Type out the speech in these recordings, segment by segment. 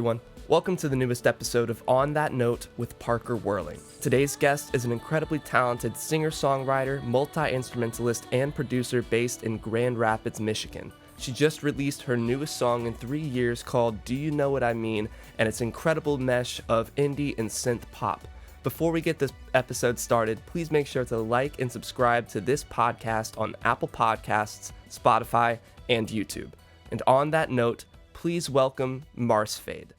everyone. Welcome to the newest episode of On That Note with Parker Whirling. Today's guest is an incredibly talented singer-songwriter, multi-instrumentalist, and producer based in Grand Rapids, Michigan. She just released her newest song in 3 years called Do You Know What I Mean, and its incredible mesh of indie and synth pop. Before we get this episode started, please make sure to like and subscribe to this podcast on Apple Podcasts, Spotify, and YouTube. And on that note, please welcome Marsfade.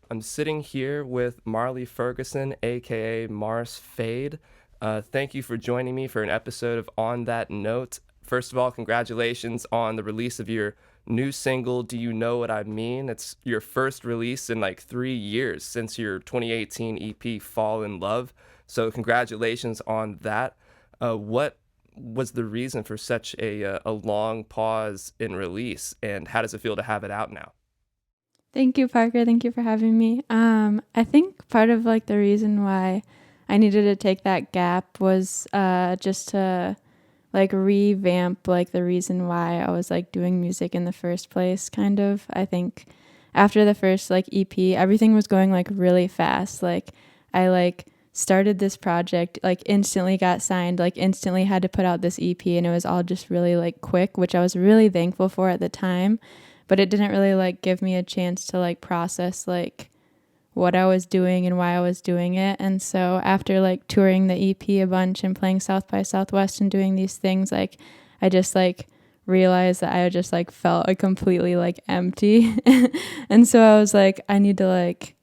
I'm sitting here with Marley Ferguson, aka Marsfade. Thank you for joining me for an episode of On That Note. First of all, congratulations on the release of your new single, Do You Know What I Mean? It's your first release in like 3 years since your 2018 EP, Fall in Love. So congratulations on that. What was the reason for such a long pause in release, and how does it feel to have it out now? Thank you, Parker. Thank you for having me. I think part of like the reason why I needed to take that gap was just to like revamp like the reason why I was like doing music in the first place, kind of. I think after the first like EP, everything was going like really fast. Like I like started this project, like instantly got signed, like instantly had to put out this EP, and it was all just really like quick, which I was really thankful for at the time. But it didn't really like give me a chance to like process like what I was doing and why I was doing it. And so after like touring the EP a bunch and playing South by Southwest and doing these things, like I just like realized that I just like felt like completely like empty. And so I was like, I need to like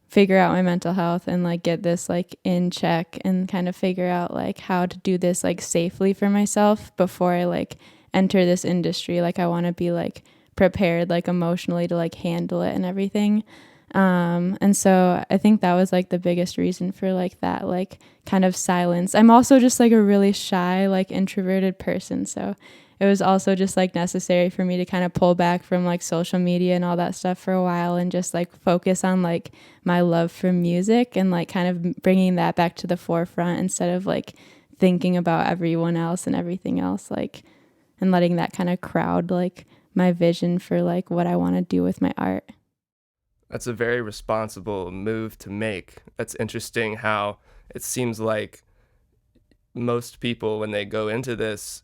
figure out my mental health and like get this like in check and kind of figure out like how to do this like safely for myself before I like enter this industry. Like I want to be like prepared like emotionally to like handle it and everything. And so I think that was like the biggest reason for like that like kind of silence. I'm also just like a really shy, like introverted person. So it was also just like necessary for me to kind of pull back from like social media and all that stuff for a while and just like focus on like my love for music and like kind of bringing that back to the forefront instead of like thinking about everyone else and everything else, like, and letting that kind of crowd like my vision for like what I want to do with my art. That's a very responsible move to make. That's interesting how it seems like most people, when they go into this,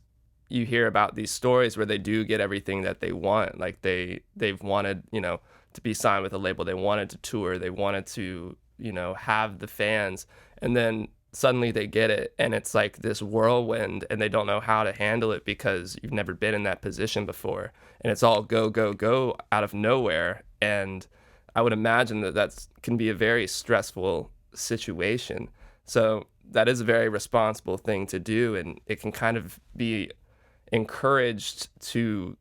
you hear about these stories where they do get everything that they want. Like they've wanted, to be signed with a label. They wanted to tour. They wanted to, have the fans. And then suddenly they get it, and it's like this whirlwind, and they don't know how to handle it because you've never been in that position before. And it's all go, go, go out of nowhere. And I would imagine that can be a very stressful situation. So that is a very responsible thing to do, and it can kind of be encouraged to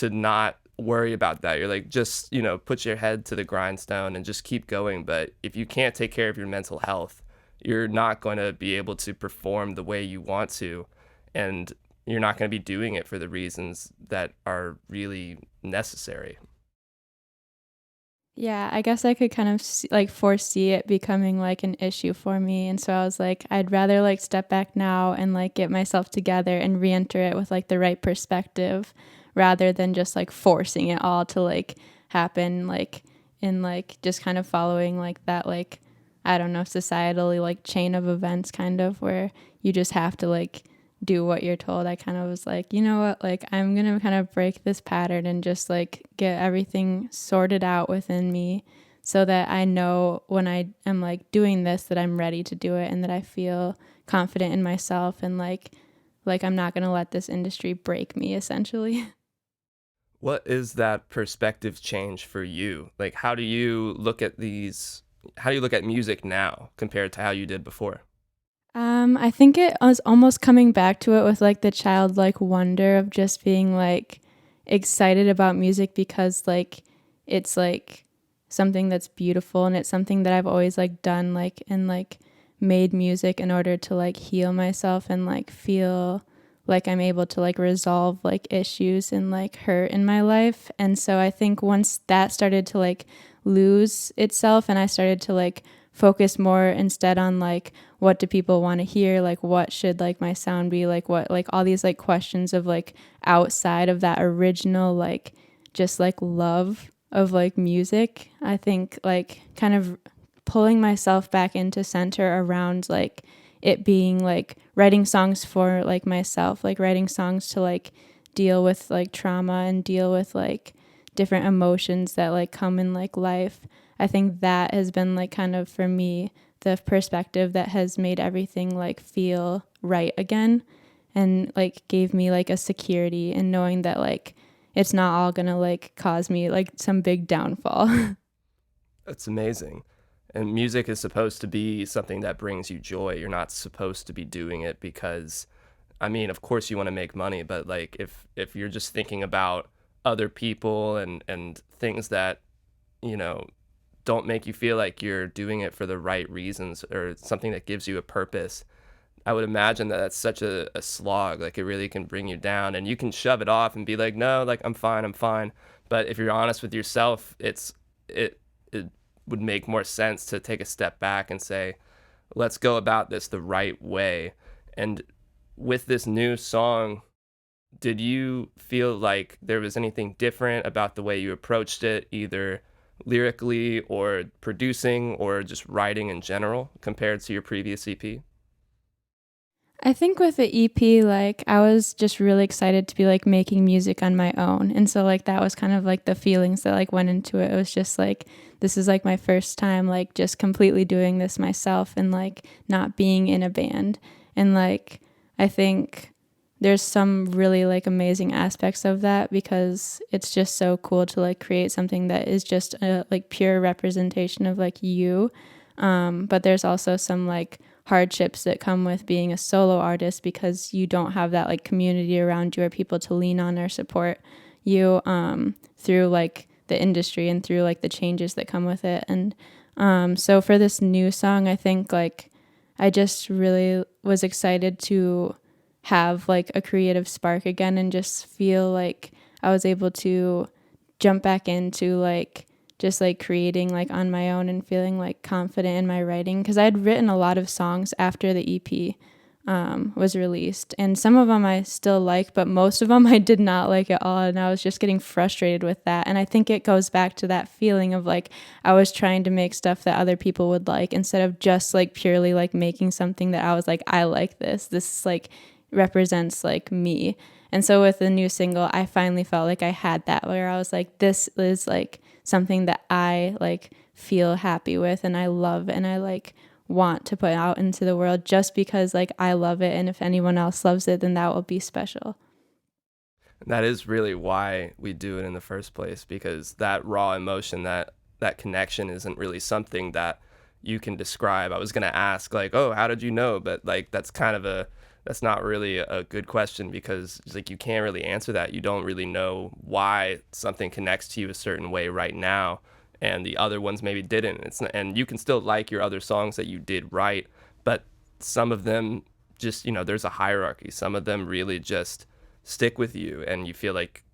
not worry about that. You're like, just, put your head to the grindstone and just keep going. But if you can't take care of your mental health, you're not going to be able to perform the way you want to, and you're not going to be doing it for the reasons that are really necessary. Yeah, I guess I could kind of like foresee it becoming like an issue for me. And so I was like, I'd rather like step back now and like get myself together and re-enter it with like the right perspective rather than just like forcing it all to like happen like in like just kind of following like that like, I don't know, societally like chain of events kind of where you just have to like do what you're told. I kind of was like, you know what, like I'm gonna kind of break this pattern and just like get everything sorted out within me so that I know when I am like doing this that I'm ready to do it and that I feel confident in myself and like I'm not gonna let this industry break me, essentially. What is that perspective change for you? Like, how do you look at music now compared to how you did before? I think it was almost coming back to it with like the childlike wonder of just being like excited about music because like it's like something that's beautiful and it's something that I've always like done like and like made music in order to like heal myself and like feel like I'm able to like resolve like issues and like hurt in my life. And so I think once that started to like lose itself and I started to like focus more instead on like what do people want to hear, like what should like my sound be, like what, like all these like questions of like outside of that original like just like love of like music. I think like kind of pulling myself back into center around like it being like writing songs for like myself, like writing songs to like deal with like trauma and deal with like different emotions that like come in like life. I think that has been like kind of for me the perspective that has made everything like feel right again, and like gave me like a security in knowing that like it's not all gonna like cause me like some big downfall. That's amazing. And music is supposed to be something that brings you joy. You're not supposed to be doing it because, I mean, of course you want to make money, but like if you're just thinking about other people and things that, you know, don't make you feel like you're doing it for the right reasons or something that gives you a purpose, I would imagine that that's such a slog. Like it really can bring you down, and you can shove it off and be like, no, like I'm fine, I'm fine. But if you're honest with yourself, it would make more sense to take a step back and say, let's go about this the right way. And with this new song, did you feel like there was anything different about the way you approached it, either lyrically or producing or just writing in general compared to your previous EP? I think with the EP, like I was just really excited to be like making music on my own. And so like that was kind of like the feelings that like went into it. It was just like this is like my first time like just completely doing this myself and like not being in a band. And like I think there's some really like amazing aspects of that because it's just so cool to like create something that is just a like pure representation of like you. But there's also some like hardships that come with being a solo artist because you don't have that like community around you or people to lean on or support you through like the industry and through like the changes that come with it. And so for this new song, I think like I just really was excited to have like a creative spark again and just feel like I was able to jump back into like just like creating like on my own and feeling like confident in my writing because I'd written a lot of songs after the EP was released, and some of them I still like, but most of them I did not like at all, and I was just getting frustrated with that. And I think it goes back to that feeling of like I was trying to make stuff that other people would like instead of just like purely like making something that I was like, I like this like represents like me. And so with the new single, I finally felt like I had that where I was like, this is like something that I like feel happy with and I love and I like want to put out into the world just because like I love it, and if anyone else loves it then that will be special. That is really why we do it in the first place, because that raw emotion, that connection isn't really something that you can describe. I was going to ask like, oh, how did you know? But like that's not really a good question because like you can't really answer that. You don't really know why something connects to you a certain way right now and the other ones maybe didn't. And you can still like your other songs that you did write, but some of them just, there's a hierarchy. Some of them really just stick with you and you feel like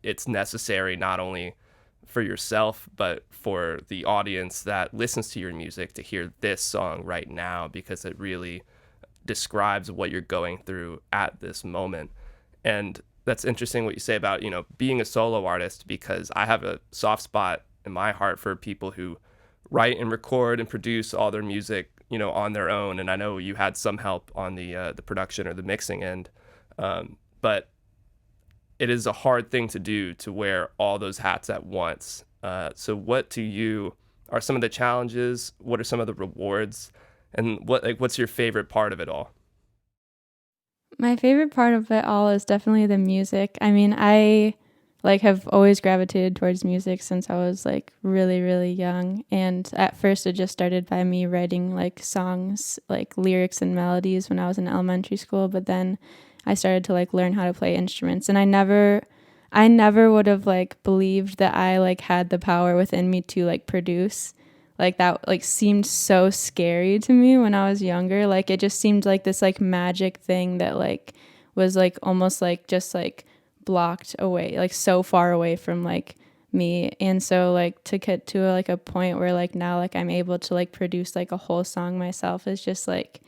it's necessary not only for yourself but for the audience that listens to your music to hear this song right now because it really describes what you're going through at this moment. And that's interesting what you say about, being a solo artist, because I have a soft spot in my heart for people who write and record and produce all their music, on their own. And I know you had some help on the production or the mixing end, but it is a hard thing to do, to wear all those hats at once. So what to you are some of the challenges? What are some of the rewards? And what's your favorite part of it all? My favorite part of it all is definitely the music. I mean, I like have always gravitated towards music since I was like really, really young. And at first it just started by me writing like songs, like lyrics and melodies when I was in elementary school. But then I started to like learn how to play instruments. And I never would have like believed that I like had the power within me to like produce. Like that like seemed so scary to me when I was younger. Like it just seemed like this like magic thing that like was like almost like just like blocked away, like so far away from like me. And so like to get to like a point where like now like I'm able to like produce like a whole song myself is just like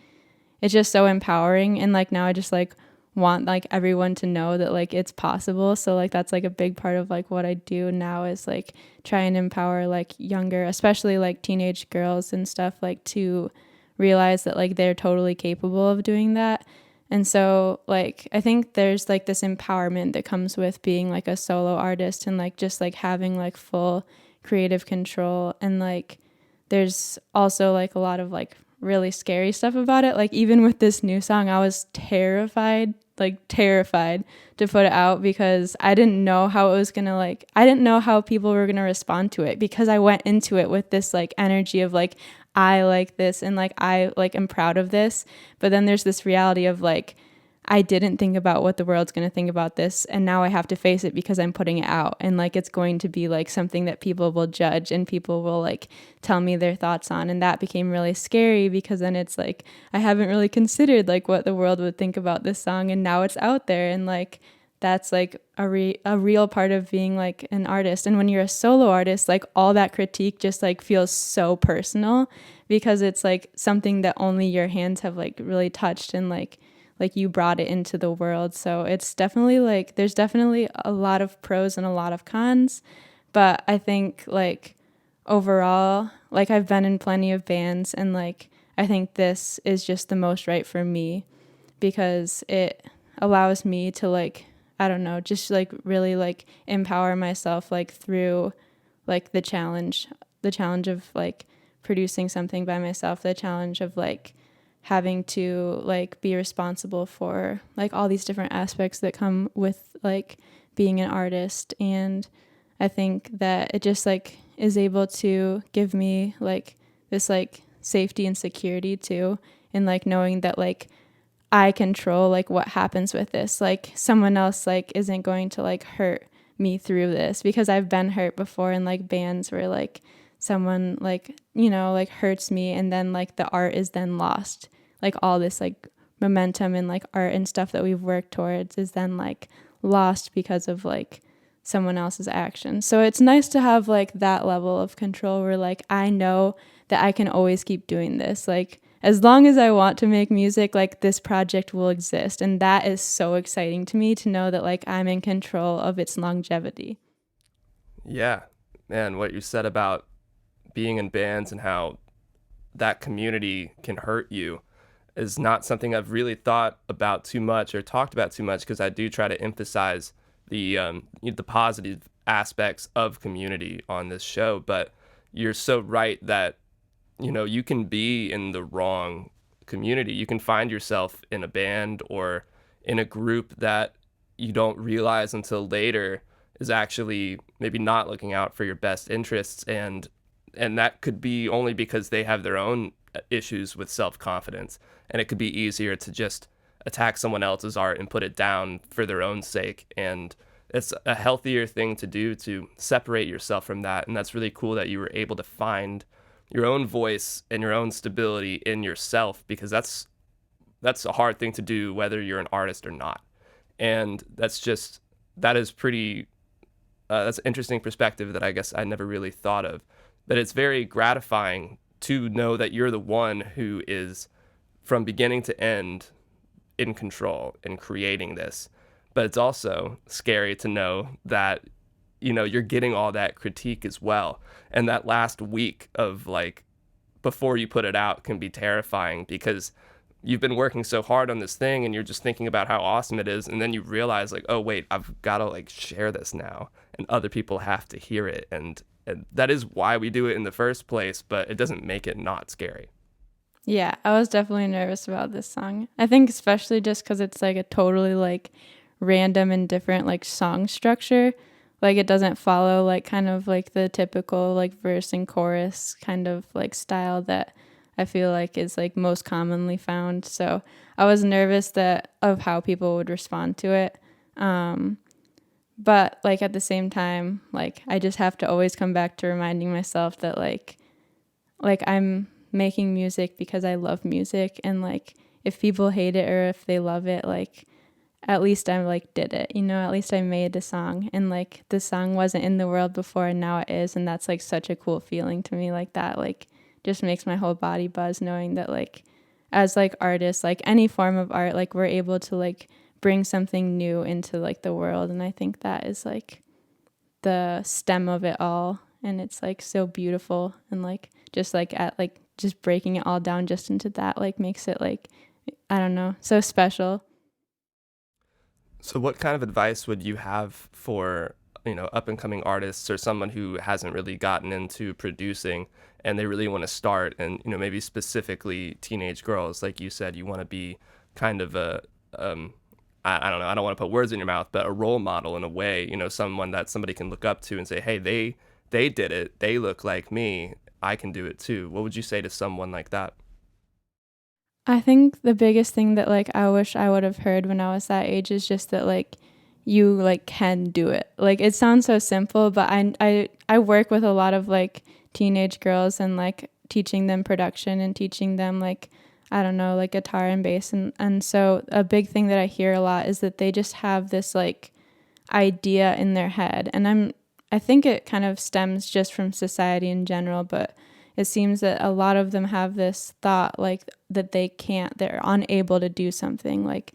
it's just so empowering. And like now I just like want like everyone to know that like it's possible. So like that's like a big part of like what I do now is like try and empower like younger, especially like teenage girls and stuff, like to realize that like they're totally capable of doing that. And so like I think there's like this empowerment that comes with being like a solo artist and like just like having like full creative control. And like there's also like a lot of like really scary stuff about it. Like even with this new song, I was terrified to put it out because I didn't know how it was gonna like, I didn't know how people were gonna respond to it, because I went into it with this like energy of like, I like this and like I like am proud of this. But then there's this reality of like, I didn't think about what the world's going to think about this, and now I have to face it because I'm putting it out, and like it's going to be like something that people will judge and people will like tell me their thoughts on. And that became really scary because then it's like I haven't really considered like what the world would think about this song, and now it's out there, and like that's like a real part of being like an artist. And when you're a solo artist, like all that critique just like feels so personal because it's like something that only your hands have like really touched, and like you brought it into the world. So it's definitely like there's definitely a lot of pros and a lot of cons. But I think like overall, like I've been in plenty of bands, and like I think this is just the most right for me because it allows me to like, I don't know, just like really like empower myself like through like the challenge of like producing something by myself, the challenge of like having to like be responsible for like all these different aspects that come with like being an artist. And I think that it just like is able to give me like this like safety and security too, and like knowing that like I control like what happens with this. Like someone else like isn't going to like hurt me through this, because I've been hurt before in like bands where like someone like, you know, like hurts me, and then like the art is then lost. Like all this like momentum and like art and stuff that we've worked towards is then like lost because of like someone else's actions. So it's nice to have like that level of control where like I know that I can always keep doing this. Like as long as I want to make music, like this project will exist. And that is so exciting to me to know that like I'm in control of its longevity. Yeah, man, what you said about being in bands and how that community can hurt you is not something I've really thought about too much or talked about too much, because I do try to emphasize the positive aspects of community on this show. But you're so right that, you know, you can be in the wrong community. You can find yourself in a band or in a group that you don't realize until later is actually maybe not looking out for your best interests, and that could be only because they have their own issues with self-confidence, and it could be easier to just attack someone else's art and put it down for their own sake. And it's a healthier thing to do, to separate yourself from that. And that's really cool that you were able to find your own voice and your own stability in yourself, because that's a hard thing to do whether you're an artist or not. And that's an interesting perspective that I guess I never really thought of. But it's very gratifying to know that you're the one who is from beginning to end in control in creating this. But it's also scary to know that, you know, you're getting all that critique as well. And that last week of like before you put it out can be terrifying, because you've been working so hard on this thing and you're just thinking about how awesome it is, and then you realize like, oh wait, I've got to like share this now, and other people have to hear it. And that is why we do it in the first place, but it doesn't make it not scary. Yeah, I was definitely nervous about this song. I think especially just because it's like a totally like random and different like song structure. Like it doesn't follow like kind of like the typical like verse and chorus kind of like style that I feel like is like most commonly found. So I was nervous of how people would respond to it. But like at the same time, like I just have to always come back to reminding myself that like I'm making music because I love music, and like if people hate it or if they love it, like at least I like did it, you know, at least I made the song, and like the song wasn't in the world before and now it is, and that's like such a cool feeling to me. Like that like just makes my whole body buzz knowing that like as like artists, like any form of art, like we're able to like bring something new into like the world. And I think that is like the stem of it all. And it's like so beautiful, and like just like at like just breaking it all down just into that like makes it like, I don't know, so special. So what kind of advice would you have for, up and coming artists or someone who hasn't really gotten into producing and they really want to start, and, maybe specifically teenage girls, like you said, you want to be kind of a, I don't know, I don't want to put words in your mouth, but a role model in a way, someone that somebody can look up to and say, hey, they did it. They look like me. I can do it too. What would you say to someone like that? I think the biggest thing that like I wish I would have heard when I was that age is just that like you like can do it. Like it sounds so simple, but I work with a lot of like teenage girls and like teaching them production and teaching them like, I don't know, like guitar and bass, and so a big thing that I hear a lot is that they just have this like idea in their head, and I think it kind of stems just from society in general, but it seems that a lot of them have this thought like that they're unable to do something, like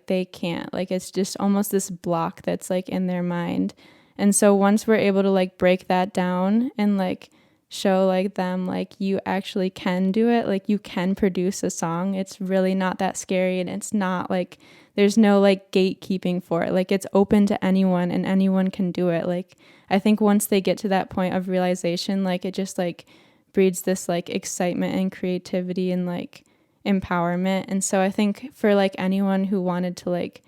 they can't, like it's just almost this block that's like in their mind. And so once we're able to like break that down and like show like them like you actually can do it, like you can produce a song, it's really not that scary, and it's not like there's no like gatekeeping for it, like it's open to anyone and anyone can do it. Like I think once they get to that point of realization, like it just like breeds this like excitement and creativity and like empowerment. And so I think for like anyone who wanted to like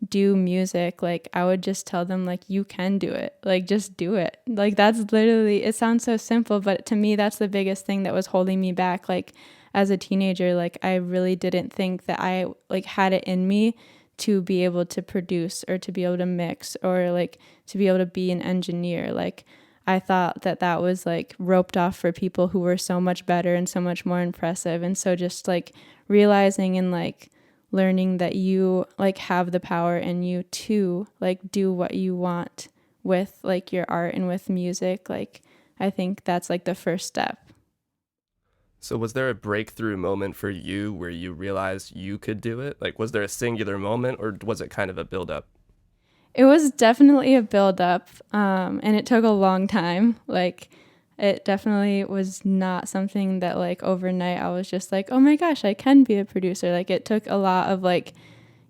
do music, like I would just tell them like you can do it, like just do it. Like that's literally, it sounds so simple, but to me that's the biggest thing that was holding me back. Like as a teenager, like I really didn't think that I like had it in me to be able to produce or to be able to mix or like to be able to be an engineer. Like I thought that that was like roped off for people who were so much better and so much more impressive. And so just like realizing and like learning that you like have the power in you to like do what you want with like your art and with music, like I think that's like the first step. So was there a breakthrough moment for you where you realized you could do it? Like, was there a singular moment, or was it kind of a build-up? It was definitely a build up, and it took a long time. Like, it definitely was not something that like overnight I was just like, oh my gosh, I can be a producer. Like, it took a lot of like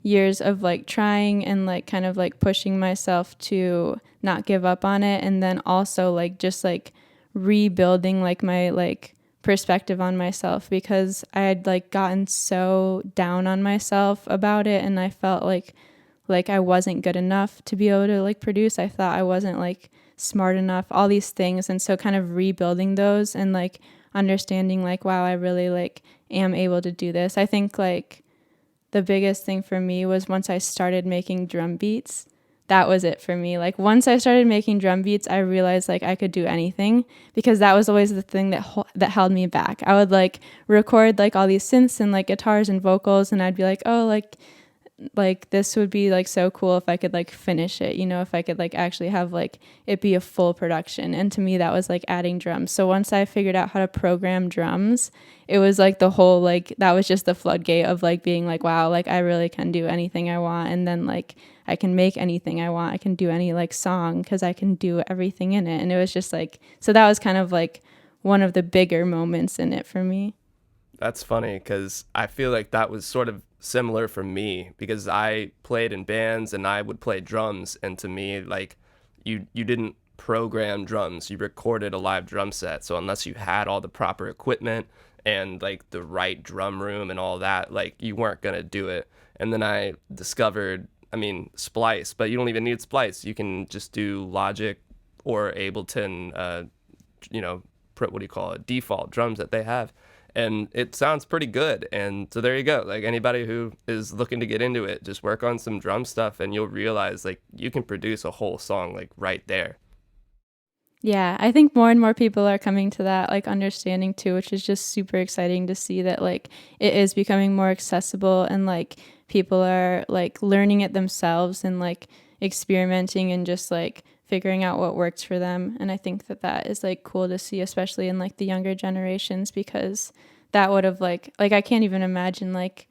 years of like trying and like kind of like pushing myself to not give up on it, and then also like just like rebuilding like my like perspective on myself, because I had like gotten so down on myself about it, and I felt like I wasn't good enough to be able to like produce. I thought I wasn't like smart enough, all these things. And so kind of rebuilding those and like understanding like, wow, I really like am able to do this. I think like the biggest thing for me was once I started making drum beats. That was it for me. Like once I started making drum beats, I realized like I could do anything, because that was always the thing that held me back. I would like record like all these synths and like guitars and vocals, and I'd be like, oh, like this would be like so cool if I could like finish it, you know, if I could like actually have like it be a full production. And to me that was like adding drums. So once I figured out how to program drums, it was like the whole like that was just the floodgate of like being like, wow, like I really can do anything I want, and then like I can make anything I want. I can do any like song because I can do everything in it. And it was just like, so that was kind of like one of the bigger moments in it for me. That's funny because I feel like that was sort of similar for me, because I played in bands and I would play drums, and to me like you didn't program drums, you recorded a live drum set. So unless you had all the proper equipment and like the right drum room and all that, like you weren't gonna do it. And then I discovered, I mean, Splice, but you don't even need Splice. You can just do Logic or Ableton, what do you call it, default drums that they have, and it sounds pretty good. And so there you go. Like anybody who is looking to get into it, just work on some drum stuff and you'll realize like you can produce a whole song like right there. Yeah, I think more and more people are coming to that like understanding too, which is just super exciting to see that like it is becoming more accessible, and like people are like learning it themselves and like experimenting and just like figuring out what works for them. And I think that that is like cool to see, especially in like the younger generations, because that would have like I can't even imagine like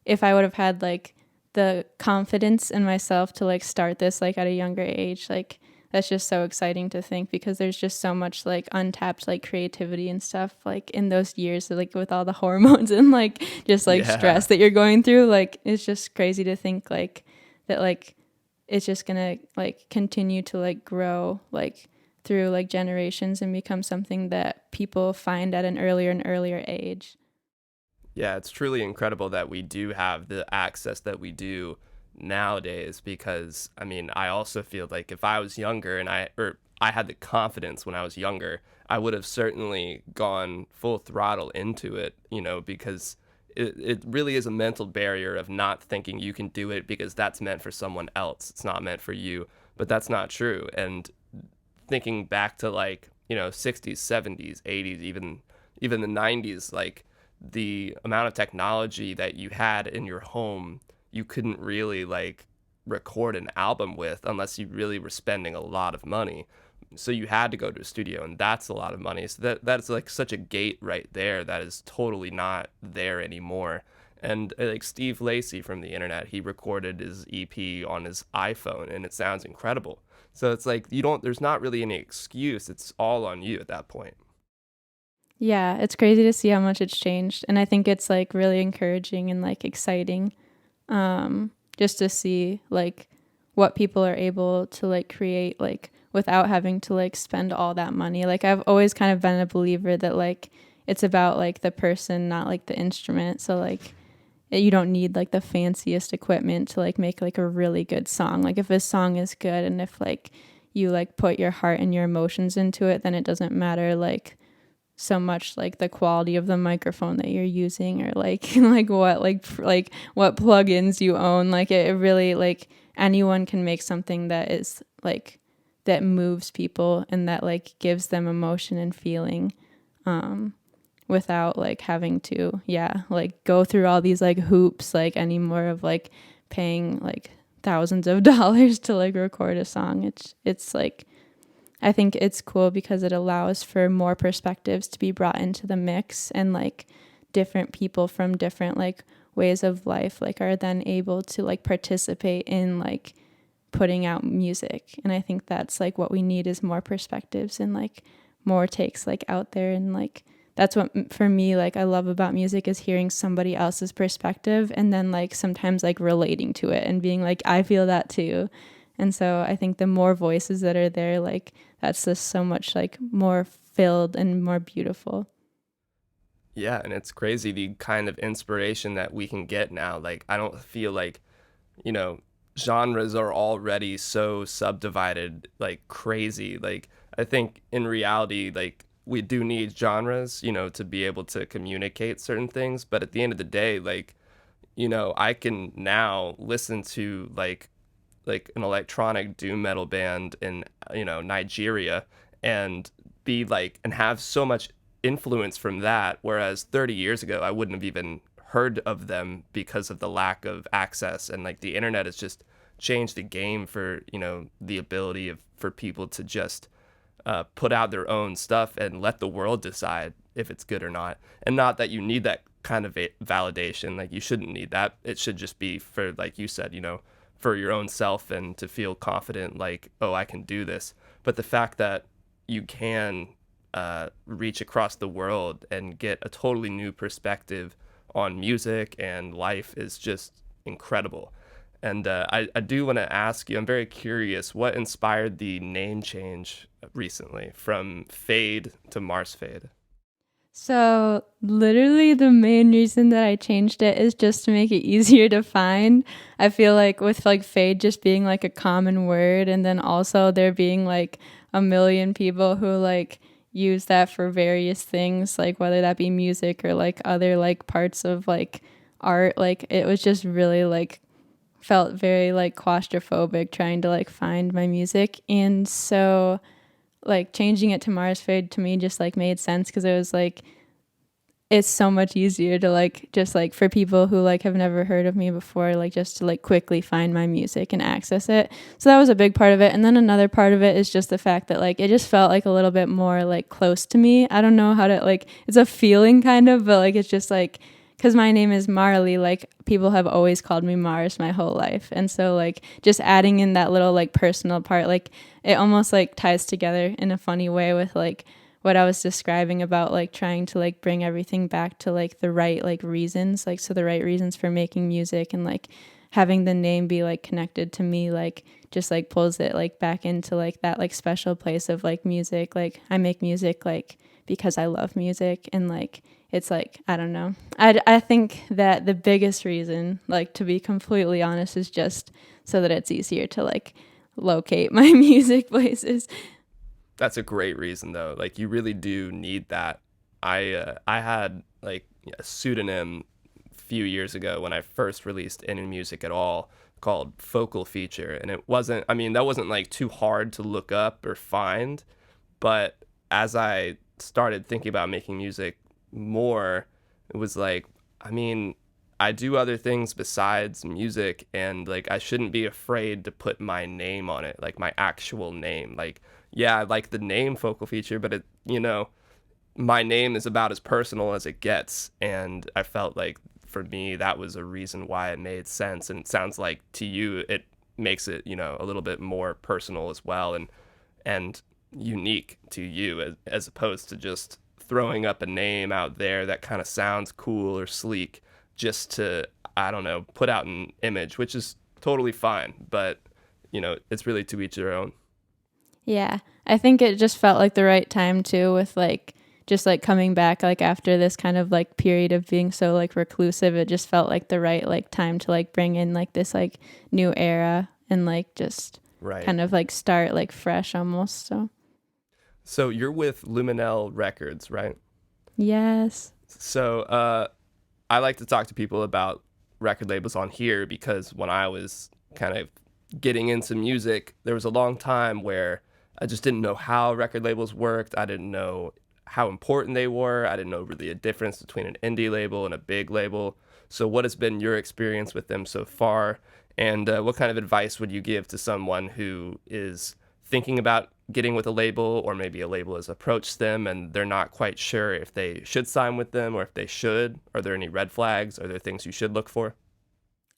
if I would have had like the confidence in myself to like start this like at a younger age, like that's just so exciting to think, because there's just so much like untapped like creativity and stuff like in those years, so, like with all the hormones and like just like stress that you're going through. Like it's just crazy to think like that, like it's just gonna like continue to like grow like through like generations and become something that people find at an earlier and earlier age. Yeah, it's truly incredible that we do have the access that we do nowadays, because I mean, I also feel like if I was younger and I had the confidence when I was younger, I would have certainly gone full throttle into it, because it really is a mental barrier of not thinking you can do it because that's meant for someone else. It's not meant for you, but that's not true. And thinking back to like, 60s, 70s, 80s, even the 90s, like the amount of technology that you had in your home, you couldn't really like record an album with unless you really were spending a lot of money. So you had to go to a studio, and that's a lot of money. So that's like such a gate right there that is totally not there anymore. And like Steve Lacy from the internet, he recorded his EP on his iPhone and it sounds incredible. So it's like there's not really any excuse. It's all on you at that point. Yeah, it's crazy to see how much it's changed, and I think it's like really encouraging and like exciting, just to see like what people are able to like create like without having to like spend all that money. Like I've always kind of been a believer that like it's about like the person, not like the instrument. So like you don't need like the fanciest equipment to like make like a really good song. Like if a song is good and if like you like put your heart and your emotions into it, then it doesn't matter like so much like the quality of the microphone that you're using, or like like what plugins you own. Like it really, like anyone can make something that is like that moves people and that like gives them emotion and feeling, without like having to like go through all these like hoops like anymore of like paying like thousands of dollars to like record a song. It's like, I think it's cool because it allows for more perspectives to be brought into the mix, and like different people from different like ways of life like are then able to like participate in like putting out music. And I think that's like what we need, is more perspectives and like more takes like out there. And like that's what for me like I love about music, is hearing somebody else's perspective and then like sometimes like relating to it and being like, I feel that too. And so I think the more voices that are there, like that's just so much like more filled and more beautiful. Yeah, and it's crazy the kind of inspiration that we can get now. Like I don't feel like, genres are already so subdivided like crazy. Like I think in reality, like we do need genres, to be able to communicate certain things. But at the end of the day, like, I can now listen to like an electronic doom metal band in Nigeria and be like and have so much influence from that, whereas 30 years ago I wouldn't have even heard of them because of the lack of access. And like the internet has just changed the game for the ability for people to just put out their own stuff and let the world decide if it's good or not. And not that you need that kind of validation. Like you shouldn't need that. It should just be for, like you said, for your own self and to feel confident, like, oh, I can do this. But the fact that you can reach across the world and get a totally new perspective on music and life is just incredible. And I do want to ask you, I'm very curious, what inspired the name change recently from Fade to Marsfade? So literally the main reason that I changed it is just to make it easier to find. I feel like with like fade just being like a common word, and then also there being like a million people who like use that for various things, like whether that be music or like other like parts of like art, like it was just really like felt very like claustrophobic trying to like find my music. And so like changing it to Marsfade to me just like made sense, because it was like it's so much easier to like just like for people who like have never heard of me before, like just to like quickly find my music and access it. So that was a big part of it. And then another part of it is just the fact that like it just felt like a little bit more like close to me. I don't know how to like, it's a feeling kind of, but like it's just like because my name is Marley, like people have always called me Mars my whole life. And so like just adding in that little like personal part, like it almost like ties together in a funny way with like what I was describing about like trying to like bring everything back to like the right like reasons, like so the right reasons for making music, and like having the name be like connected to me, like just like pulls it like back into like that like special place of like music. Like I make music like because I love music, and like it's like I don't know, I think that the biggest reason, like to be completely honest, is just so that it's easier to like locate my music places. That's a great reason, though. Like, you really do need that. I had like a pseudonym a few years ago when I first released any music at all, called Focal Feature, and it wasn't. I mean, that wasn't like too hard to look up or find, but as I started thinking about making music more, it was like, I mean, I do other things besides music, and like I shouldn't be afraid to put my name on it, like my actual name. Like, yeah, I like the name Focal Feature, but it, my name is about as personal as it gets, and I felt like for me that was a reason why it made sense. And it sounds like to you it makes it, a little bit more personal as well, and unique to you, as opposed to just throwing up a name out there that kind of sounds cool or sleek just to, I don't know, put out an image, which is totally fine, but it's really to each their own. Yeah, I think it just felt like the right time too, with like just like coming back like after this kind of like period of being so like reclusive. It just felt like the right like time to like bring in like this like new era, and like just Right. kind of like start like fresh almost. So you're with Luminelle Records, right? Yes. So I like to talk to people about record labels on here, because when I was kind of getting into music, there was a long time where I just didn't know how record labels worked. I didn't know how important they were. I didn't know really a difference between an indie label and a big label. So what has been your experience with them so far? And what kind of advice would you give to someone who is thinking about getting with a label, or maybe a label has approached them and they're not quite sure if they should sign with them or if they should? Are there any red flags? Are there things you should look for?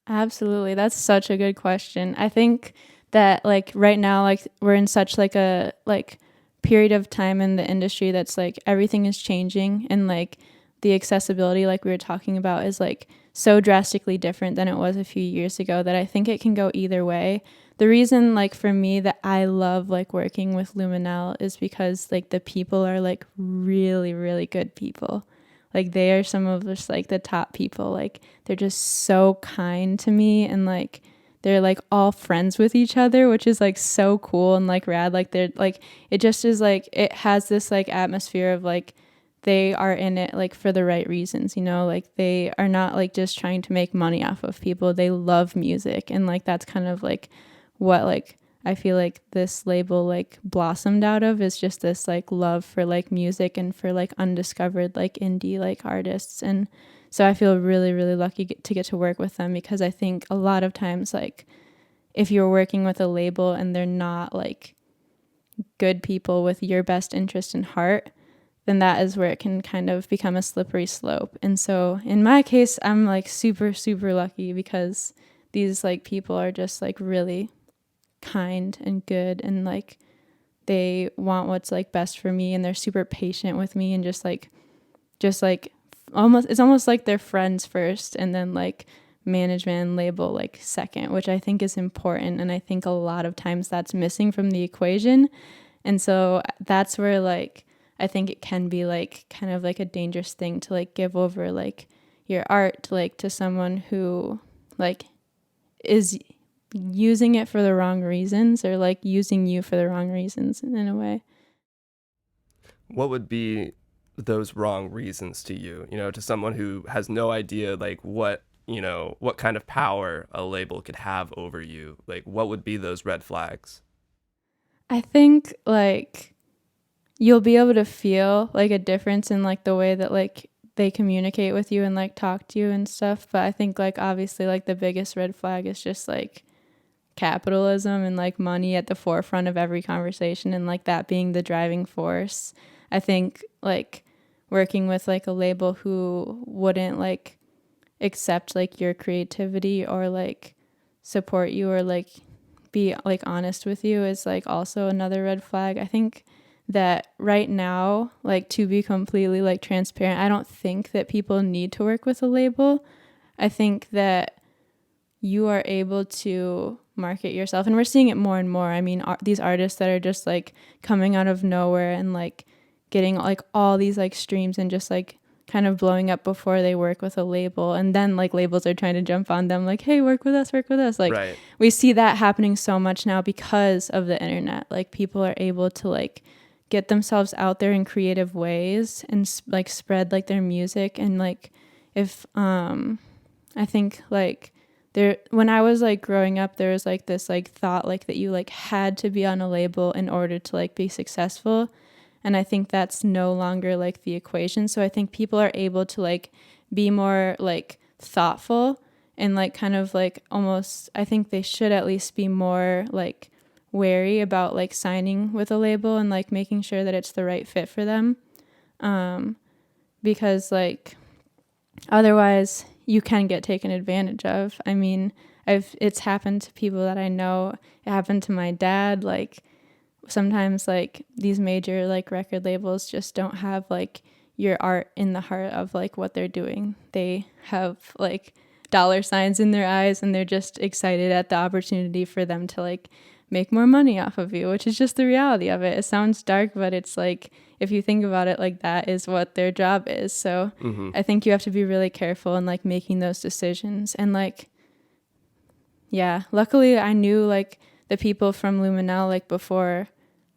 Absolutely. That's such a good question. I think that like right now, like we're in such like a like period of time in the industry that's like everything is changing, and like the accessibility like we were talking about is like so drastically different than it was a few years ago, that I think it can go either way. The reason like for me that I love like working with Luminelle is because like the people are like really, really good people. Like they are some of just like the top people. Like they're just so kind to me, and like they're like all friends with each other, which is like so cool and like rad. Like they're like, it just is like, it has this like atmosphere of like they are in it like for the right reasons, like they are not like just trying to make money off of people. They love music, and like that's kind of like what like I feel like this label like blossomed out of, is just this like love for like music and for like undiscovered like indie like artists. And so I feel really, really lucky to get to work with them, because I think a lot of times like if you're working with a label and they're not like good people with your best interest in heart, then that is where it can kind of become a slippery slope. And so in my case, I'm like super, super lucky, because these like people are just like really kind and good, and like they want what's like best for me, and they're super patient with me, and just like almost, it's almost like they're friends first, and then like management and label like second, which I think is important. And I think a lot of times that's missing from the equation. And so that's where like I think it can be like kind of like a dangerous thing to like give over like your art like to someone who like is using it for the wrong reasons, or like using you for the wrong reasons in a way. What would be those wrong reasons to you, to someone who has no idea like what kind of power a label could have over you? Like, what would be those red flags? I think like you'll be able to feel like a difference in like the way that like they communicate with you and like talk to you and stuff. But I think like obviously like the biggest red flag is just like capitalism and like money at the forefront of every conversation, and like that being the driving force. I think like working with like a label who wouldn't like accept like your creativity or like support you or like be like honest with you is like also another red flag. I think that right now, like to be completely like transparent, I don't think that people need to work with a label. I think that you are able to market yourself, and we're seeing it more and more. I mean, these artists that are just like coming out of nowhere and like getting like all these like streams and just like kind of blowing up before they work with a label, and then like labels are trying to jump on them like, hey, work with us. Like Right. we see that happening so much now because of the internet. Like people are able to like get themselves out there in creative ways and like spread like their music. And like if I think like there, when I was like growing up, there was like this like thought like that you like had to be on a label in order to like be successful. And I think that's no longer like the equation. So I think people are able to like be more like thoughtful and like kind of like almost, I think they should at least be more like wary about like signing with a label and like making sure that it's the right fit for them. Because like otherwise you can get taken advantage of. I mean, it's happened to people that I know. It happened to my dad. Like sometimes like these major like record labels just don't have like your art in the heart of like what they're doing. They have like dollar signs in their eyes and they're just excited at the opportunity for them to like make more money off of you, which is just the reality of it. It sounds dark, but it's like, if you think about it, like that is what their job is. So I think you have to be really careful in like making those decisions. And like, yeah, luckily I knew like the people from Luminelle like before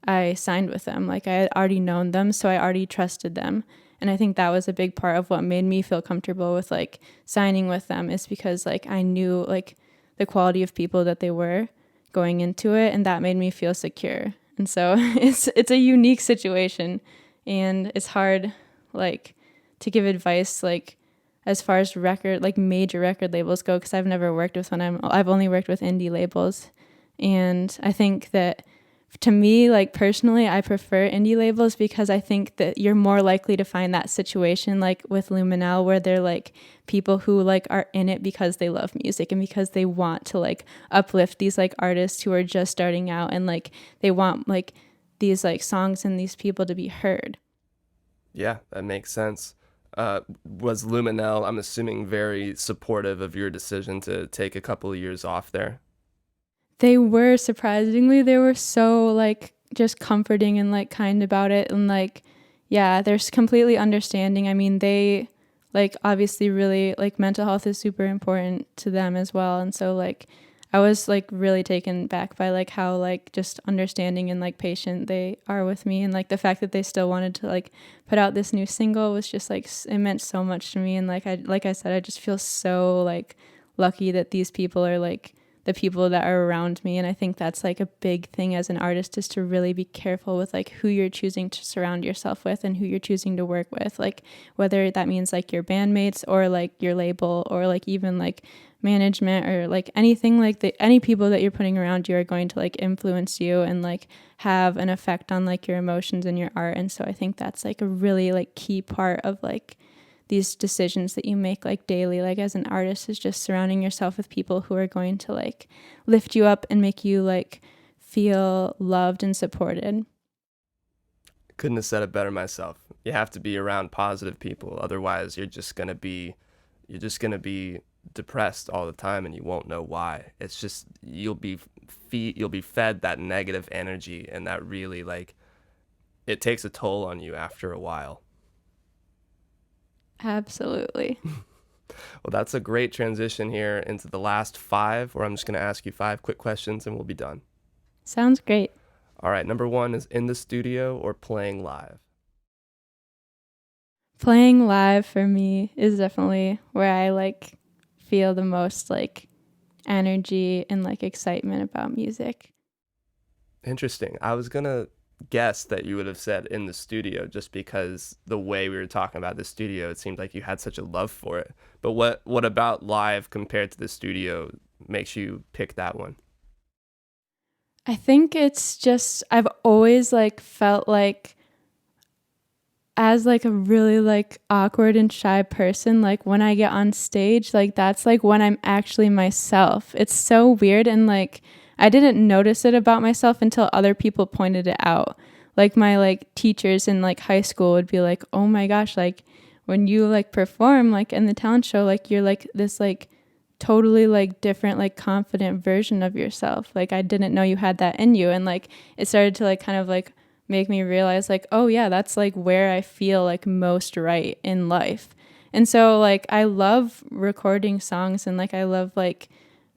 I signed with them. Like I had already known them, so I already trusted them. And I think that was a big part of what made me feel comfortable with like signing with them, is because like I knew like the quality of people that they were going into it, and that made me feel secure. And so it's a unique situation, and it's hard like to give advice like as far as record like major record labels go, because I've never worked with one. I've only worked with indie labels. And I think that to me, like personally, I prefer indie labels because I think that you're more likely to find that situation like with Luminelle, where they're like people who like are in it because they love music and because they want to like uplift these like artists who are just starting out, and like they want like these like songs and these people to be heard. Yeah, that makes sense. Was Luminelle, I'm assuming, very supportive of your decision to take a couple of years off there? They were, surprisingly, they were so like just comforting and like kind about it, and like yeah, they're completely understanding. I mean, they like obviously really like mental health is super important to them as well, and so like I was like really taken back by like how like just understanding and like patient they are with me, and like the fact that they still wanted to like put out this new single was just like it meant so much to me. And like I said, I just feel so like lucky that these people are like the people that are around me. And I think that's like a big thing as an artist, is to really be careful with like who you're choosing to surround yourself with and who you're choosing to work with, like whether that means like your bandmates or like your label or like even like management or like anything. Like any people that you're putting around you are going to like influence you and like have an effect on like your emotions and your art. And so I think that's like a really like key part of like these decisions that you make like daily, like as an artist, is just surrounding yourself with people who are going to like lift you up and make you like feel loved and supported. Couldn't have said it better myself. You have to be around positive people, otherwise you're just gonna be depressed all the time, and you won't know why. It's just you'll be fed that negative energy, and that really like it takes a toll on you after a while. Absolutely. Well, that's a great transition here into the last five, where I'm just going to ask you five quick questions and we'll be done. Sounds great. All right. Number one is in the studio or playing live? Playing live for me is definitely where I like feel the most like energy and like excitement about music. Interesting. I was going to guess that you would have said in the studio, just because the way we were talking about the studio, it seemed like you had such a love for it. But what about live compared to the studio makes you pick that one? I think it's just I've always like felt like as like a really like awkward and shy person, like when I get on stage, like that's like when I'm actually myself. It's so weird, and like I didn't notice it about myself until other people pointed it out. Like my like teachers in like high school would be like, "Oh my gosh, like when you like perform like in the talent show, like you're like this like totally like different like confident version of yourself. Like I didn't know you had that in you." And like it started to like kind of like make me realize like, oh yeah, that's like where I feel like most right in life. And so like I love recording songs, and like I love like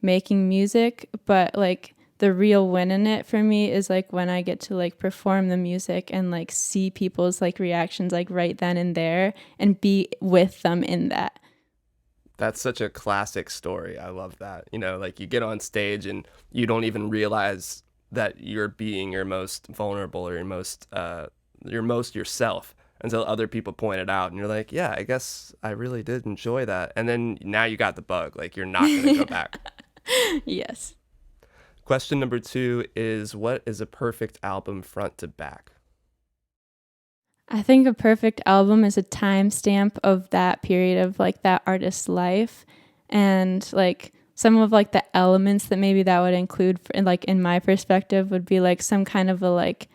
making music, but like the real win in it for me is like when I get to like perform the music and like see people's like reactions like right then and there and be with them in that. That's such a classic story. I love that. You know, like you get on stage and you don't even realize that you're being your most vulnerable or your most yourself until other people point it out, and you're like, yeah, I guess I really did enjoy that. And then now you got the bug. Like you're not going to go back. Yes. Question number 2 is, what is a perfect album front to back? I think a perfect album is a timestamp of that period of like that artist's life, and like some of like the elements that maybe that would include for, like in my perspective would be like some kind of a like,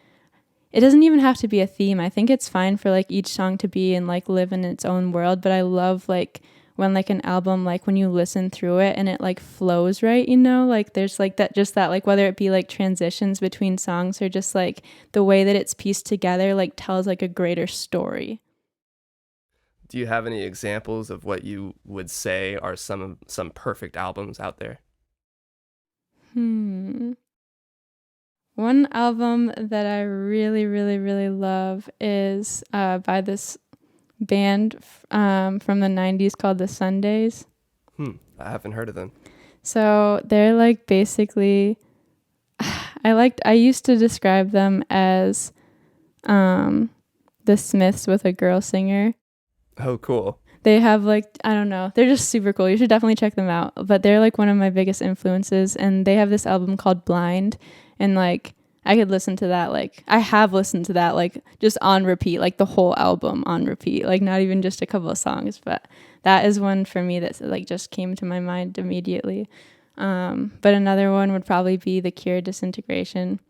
it doesn't even have to be a theme. I think it's fine for like each song to be and like live in its own world, but I love like when like an album, like when you listen through it and it like flows right, you know, like there's like that, just that, like whether it be like transitions between songs or just like the way that it's pieced together, like tells like a greater story. Do you have any examples of what you would say are some perfect albums out there? One album that I really, really, really love is by this band from the 90s called the Sundays. I haven't heard of them. So they're like basically, I used to describe them as the Smiths with a girl singer. Oh, cool. They have like, I don't know, they're just super cool. You should definitely check them out. But they're like one of my biggest influences, and they have this album called Blind, and like I could listen to that, like I have listened to that like just on repeat, like the whole album on repeat, like not even just a couple of songs. But that is one for me that like just came to my mind immediately. But another one would probably be The Cure, Disintegration.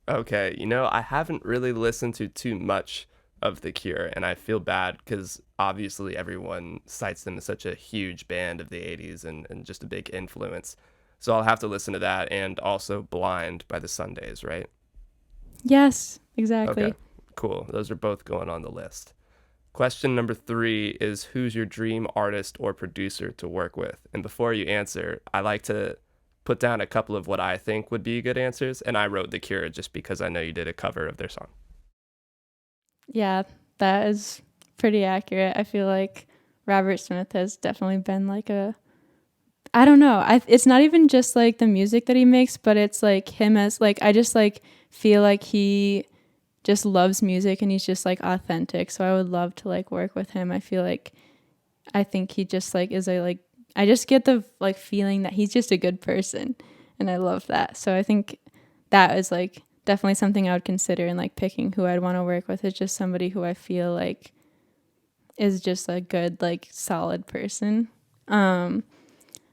Okay, you know, I haven't really listened to too much of The Cure, and I feel bad because obviously everyone cites them as such a huge band of the 80s and just a big influence. So I'll have to listen to that, and also Blind by the Sundays, right? Yes, exactly. Okay, cool. Those are both going on the list. Question number 3 is, who's your dream artist or producer to work with? And before you answer, I like to put down a couple of what I think would be good answers, and I wrote The Cure just because I know you did a cover of their song. Yeah, that is pretty accurate. I feel like Robert Smith has definitely been like a, I don't know. It's not even just like the music that he makes, but it's like him as like, I just like feel like he just loves music and he's just like authentic. So I would love to like work with him. I think he just like is a like, I just get the like feeling that he's just a good person, and I love that. So I think that is like definitely something I would consider in like picking who I'd want to work with, is just somebody who I feel like is just a good like solid person.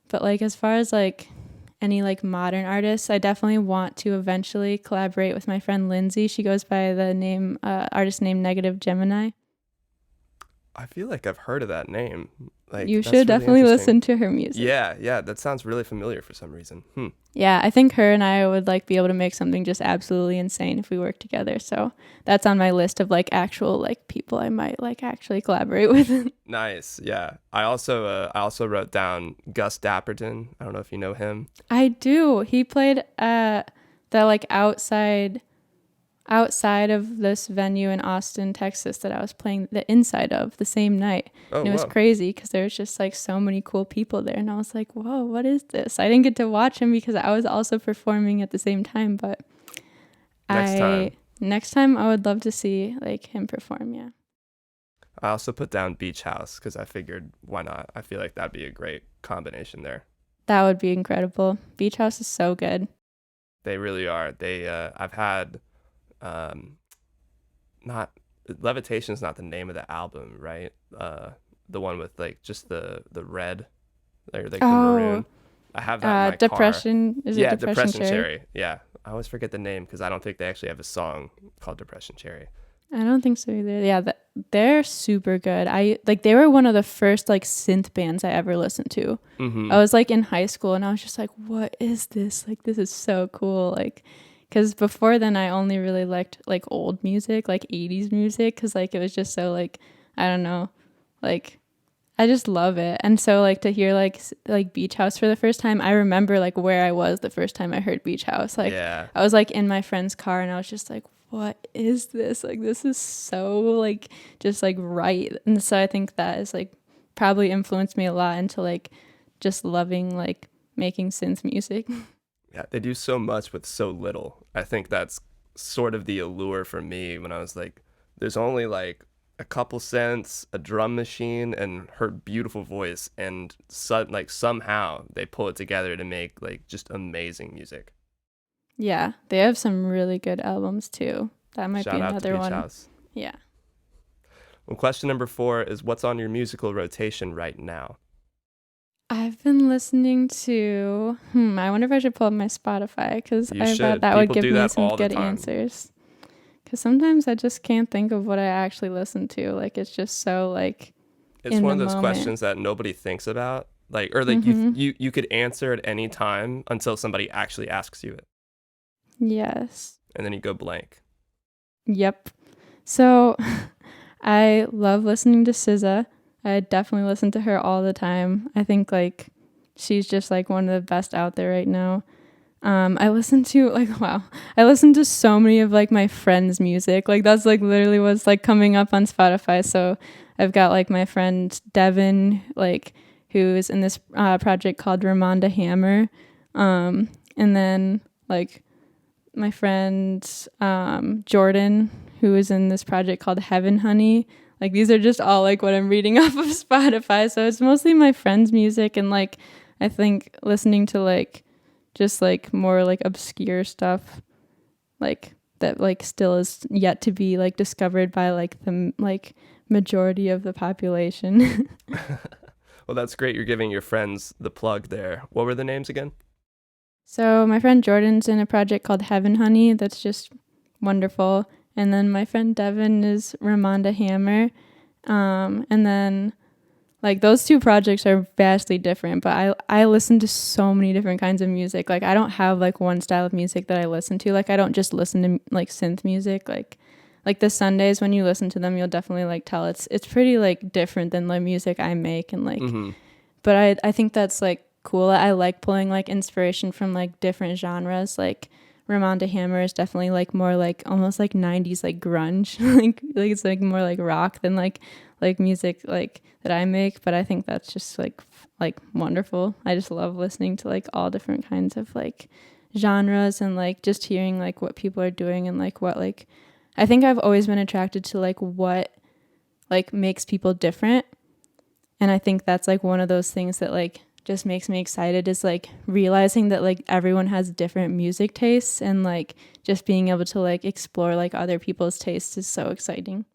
But like as far as like any like modern artists, I definitely want to eventually collaborate with my friend Lindsay. She goes by the name artist name Negative Gemini. I feel like I've heard of that name. Like, You that's should really definitely interesting. listen to her music. Yeah, that sounds really familiar for some reason. Yeah, I think her and I would like be able to make something just absolutely insane if we work together. So that's on my list of like actual like people I might like actually collaborate with. Nice. Yeah. I also wrote down Gus Dapperton. I don't know if you know him. I do. He played at the like outside of this venue in Austin, Texas that I was playing the inside of the same night. Oh, And it was wow. crazy because there was just like so many cool people there. And I was like, whoa, what is this? I didn't get to watch him because I was also performing at the same time. But next time I would love to see like him perform. Yeah. I also put down Beach House because I figured, why not? I feel like that'd be a great combination there. That would be incredible. Beach House is so good. They really are. I've had, not Levitation's not the name of the album, right? The one with like just the red, or like the maroon. I have that in my car. Depression. Is it Yeah, Depression Depression Cherry? Cherry. Yeah, I always forget the name because I don't think they actually have a song called Depression Cherry. I don't think so either. Yeah, they're super good. They were one of the first like synth bands I ever listened to. Mm-hmm. I was like in high school and I was just like, what is this? Like, this is so cool. Like, because before then I only really liked like old music, like 80s music, because like it was just so like, I don't know, like I just love it. And so like to hear like Beach House for the first time, I remember like where I was the first time I heard Beach House. Like Yeah. I was like in my friend's car and I was just like, what is this? Like this is so like just like right. And so I think that is like probably influenced me a lot into like just loving like making synth music. Yeah, they do so much with so little. I think that's sort of the allure for me when I was like, there's only like a couple synths, a drum machine, and her beautiful voice, and somehow they pull it together to make like just amazing music. Yeah, they have some really good albums too. That might Shout be out to another Beach one. House. Yeah. Well, question number 4 is, what's on your musical rotation right now? I've been listening to, I wonder if I should pull up my Spotify because You I should. bet that People would give do me that some all the good time. answers. Because sometimes I just can't think of what I actually listen to. Like, it's just so, like, It's in one of the those moment. questions that nobody thinks about. Like, or like you could answer at any time until somebody actually asks you it. Yes. And then you go blank. Yep. So I love listening to SZA. I definitely listen to her all the time. I think like she's just like one of the best out there right now. I listen to I listen to so many of like my friends' music. Like that's like literally what's like coming up on Spotify. So I've got like my friend Devin, like who's in this project called Ramonda Hammer. And then like my friend Jordan, who is in this project called Heaven Honey. Like these are just all like what I'm reading off of Spotify. So it's mostly my friends' music and like I think listening to like just like more like obscure stuff like that like still is yet to be like discovered by like the like majority of the population. Well, that's great. You're giving your friends the plug there. What were the names again? So my friend Jordan's in a project called Heaven Honey that's just wonderful. And then my friend Devin is Ramonda Hammer. And then like those two projects are vastly different, but I listen to so many different kinds of music. Like I don't have like one style of music that I listen to. Like I don't just listen to like synth music. Like the Sundays when you listen to them, you'll definitely like tell it's pretty like different than the music I make and like but I think that's like cool. I like pulling like inspiration from like different genres. Like Ramonda Hammer is definitely like more like almost like 90s like grunge. like it's like more like rock than like music like that I make, but I think that's just like wonderful. I just love listening to like all different kinds of like genres and like just hearing like what people are doing and like what like I think I've always been attracted to like what like makes people different. And I think that's like one of those things that like just makes me excited is like realizing that like everyone has different music tastes and like just being able to like explore like other people's tastes is so exciting.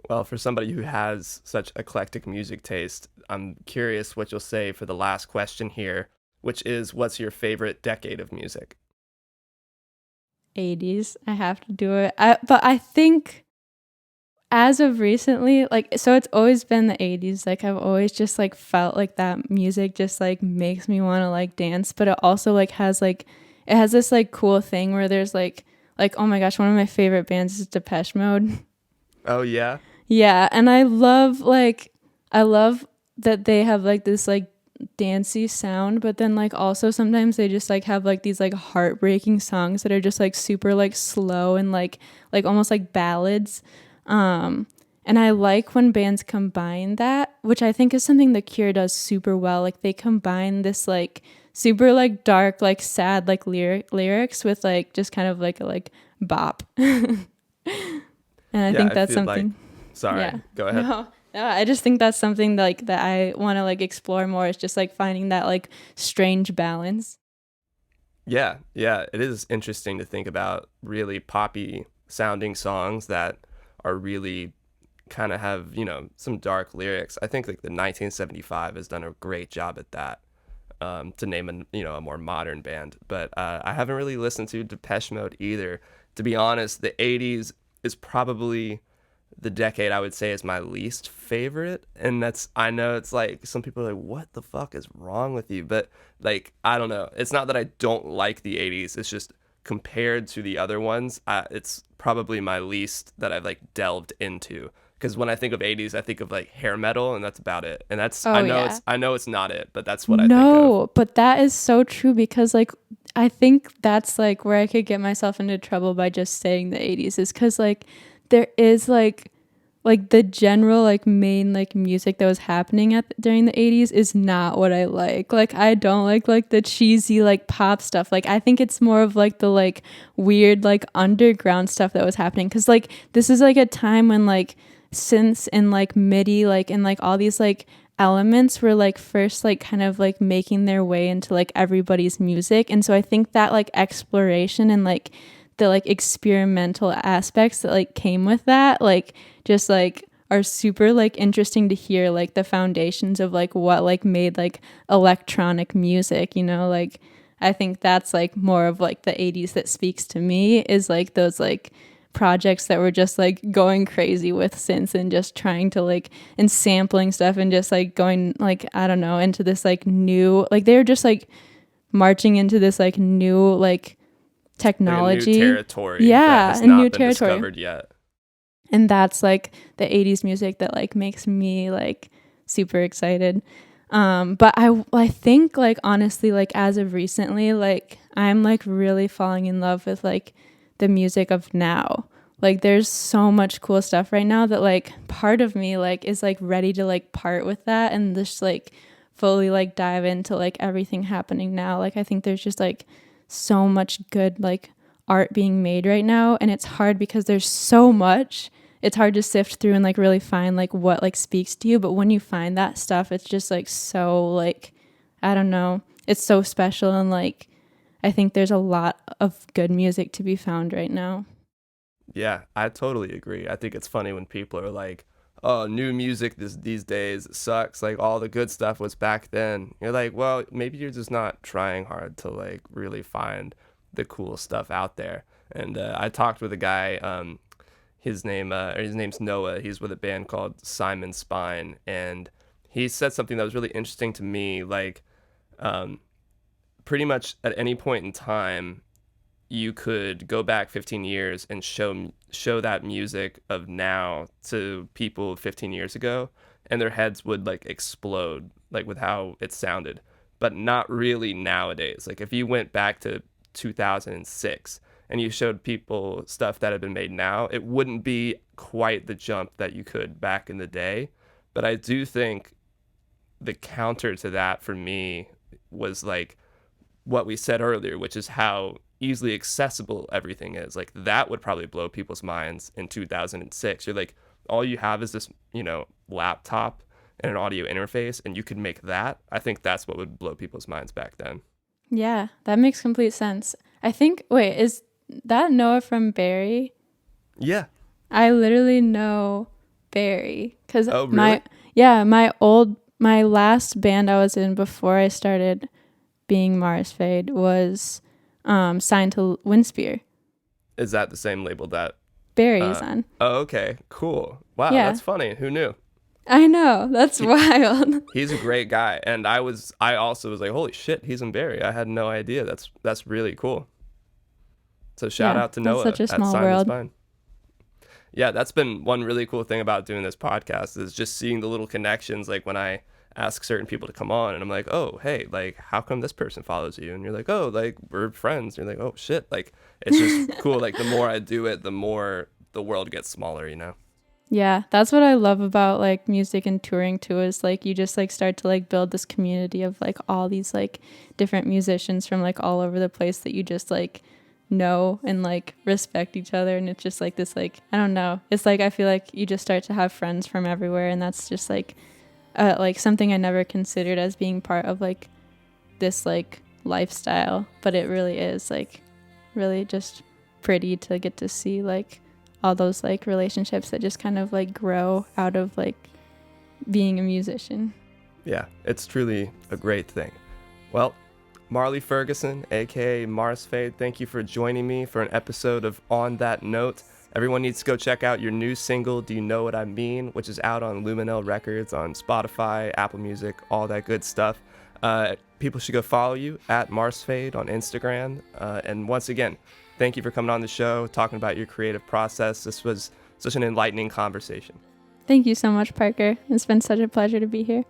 Well, for somebody who has such eclectic music taste, I'm curious what you'll say for the last question here, which is, what's your favorite decade of music? 80s. I have to do it. But I think as of recently, like, so it's always been the 80s. Like, I've always just like felt like that music just like makes me want to like dance. But it also like has like, it has this like cool thing where there's like, oh my gosh, one of my favorite bands is Depeche Mode. Oh, yeah? Yeah. And I love that they have like this like dancey sound, but then like also sometimes they just like have like these like heartbreaking songs that are just like super like slow and like almost like ballads. And I like when bands combine that, which I think is something The Cure does super well. Like they combine this like super like dark, like sad, like lyrics with like just kind of like a like bop. And I think that's something. Sorry, go ahead. No, I just think that's something like that I want to like explore more. Is just like finding that like strange balance. Yeah, it is interesting to think about really poppy sounding songs that are really kind of have, you know, some dark lyrics. I think like the 1975 has done a great job at that, to name a more modern band. But I haven't really listened to Depeche Mode either. To be honest, the 80s is probably the decade I would say is my least favorite. And I know it's like some people are like, what the fuck is wrong with you? But like, I don't know. It's not that I don't like the 80s. It's just compared to the other ones, it's probably my least that I've like delved into. Because when I think of 80s, I think of like hair metal, and that's about it. And that's I know it's not it, but that's what I think of. No, but that is so true, because like I think that's like where I could get myself into trouble by just saying the 80s, is because like there is like the general like main like music that was happening during the 80s is not what I like. Like I don't like the cheesy like pop stuff. Like I think it's more of like the like weird like underground stuff that was happening, because like this is like a time when like synths and like MIDI like and like all these like elements were like first like kind of like making their way into like everybody's music. And so I think that like exploration and like the like experimental aspects that like came with that like just like are super like interesting to hear, like the foundations of like what like made like electronic music, you know. Like I think that's like more of like the 80s that speaks to me, is like those like projects that were just like going crazy with synths and just trying to like and sampling stuff and just like going like I don't know into this like new, like they were just like marching into this like new like technology, like a new territory, yeah, that has a not new been territory discovered yet. And that's like the 80s music that like makes me like super excited. But I think like honestly like as of recently like I'm like really falling in love with like the music of now. Like there's so much cool stuff right now that like part of me like is like ready to like part with that and just like fully like dive into like everything happening now. Like I think there's just like so much good like art being made right now, and it's hard because there's so much. It's hard to sift through and like really find like what like speaks to you, but when you find that stuff, it's just like so like I don't know, it's so special. And like I think there's a lot of good music to be found right now. Yeah, I totally agree. I think it's funny when people are like, oh, new music these days sucks, like all the good stuff was back then. You're like, well, maybe you're just not trying hard to like really find the cool stuff out there. And I talked with a guy, his name's Noah. He's with a band called Simon Spine, and he said something that was really interesting to me. Like, pretty much at any point in time, you could go back 15 years and show that music of now to people 15 years ago, and their heads would like explode, like with how it sounded. But not really nowadays. Like if you went back to 2006 and you showed people stuff that had been made now, it wouldn't be quite the jump that you could back in the day. But I do think the counter to that for me was like what we said earlier, which is how easily accessible everything is. Like that would probably blow people's minds in 2006. You're like, all you have is this, laptop and an audio interface, and you could make that. I think that's what would blow people's minds back then. Yeah, that makes complete sense. I think, wait, is that Noah from Barry? Yeah. I literally know Barry because Oh, really? my last band I was in before I started being Marsfade was signed to Windspear. Is that the same label that Barry is on? Oh, okay, cool. Wow, Yeah. That's funny. Who knew? I know, that's wild. He's a great guy, and I also was like, holy shit, he's in Barry. I had no idea. That's really cool. So shout out to Noah such a at small Simon world. Spine. Yeah, that's been one really cool thing about doing this podcast, is just seeing the little connections. Like when I ask certain people to come on and I'm like, oh, hey, like how come this person follows you? And you're like, oh, like we're friends. And you're like, oh shit. Like it's just cool. Like the more I do it, the more the world gets smaller, Yeah, that's what I love about like music and touring too, is like you just like start to like build this community of like all these like different musicians from like all over the place that you just like know and like respect each other. And it's just like this like I don't know, it's like I feel like you just start to have friends from everywhere, and that's just like something I never considered as being part of like this like lifestyle, but it really is like really just pretty to get to see like all those like relationships that just kind of like grow out of like being a musician. Yeah, it's truly a great thing. Well, Marley Ferguson, aka Marsfade, thank you for joining me for an episode of On That Note. Everyone needs to go check out your new single, Do You Know What I Mean, which is out on Luminelle Records, on Spotify, Apple Music, all that good stuff. People should go follow you at Marsfade on Instagram. And once again, thank you for coming on the show, talking about your creative process. This was such an enlightening conversation. Thank you so much, Parker. It's been such a pleasure to be here.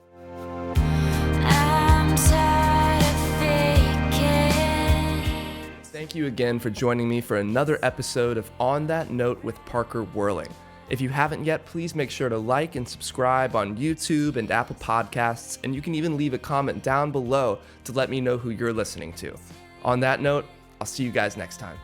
Thank you again for joining me for another episode of On That Note with Parker Whirling. If you haven't yet, please make sure to like and subscribe on YouTube and Apple Podcasts, and you can even leave a comment down below to let me know who you're listening to. On that note, I'll see you guys next time.